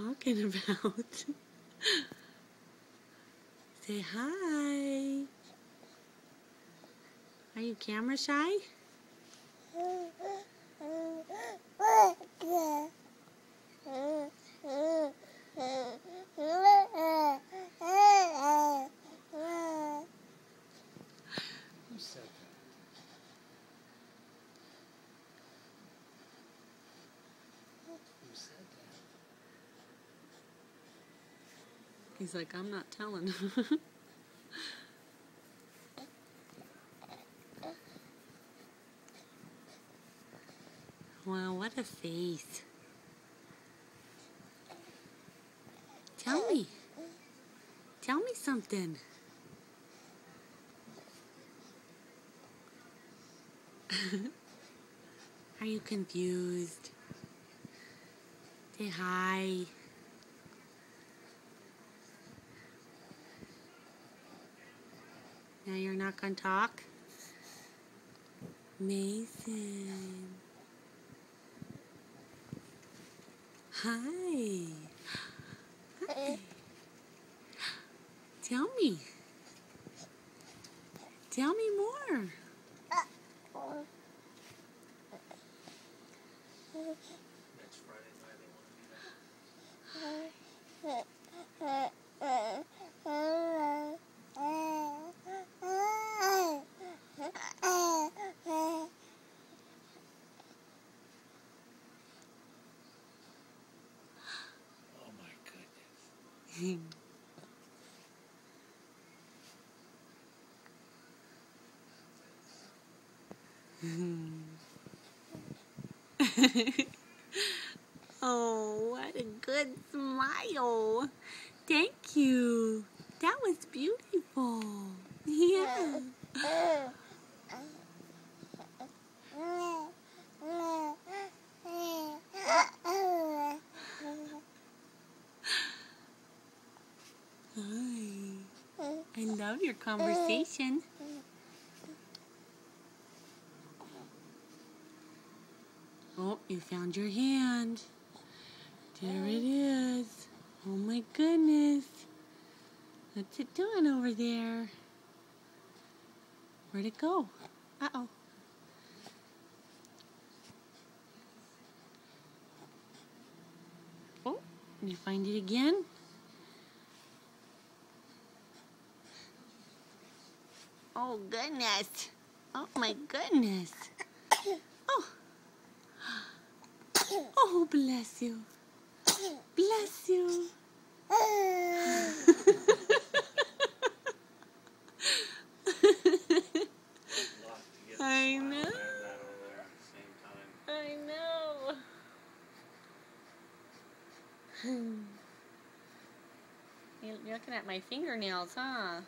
talking about? Say hi. Are you camera shy? Who said that? Who said that? He's like, I'm not telling. Wow, what a face. Tell me. Tell me something. Are you confused? Say hi. Now you're not gonna talk? Mason. Hi. Hi. Tell me. Tell me more. Next Friday night they want to be there. Oh my goodness. Oh, what a good smile. Thank you. That was beautiful. Yeah. Hi. I love your conversation. Oh, you found your hand. There it is. Oh my goodness. What's it doing over there? Where'd it go? Uh-oh. Oh, did you find it again? Oh, goodness. Oh, my goodness. Oh. Oh, bless you. Bless you. I know. I know. You're looking at my fingernails, huh?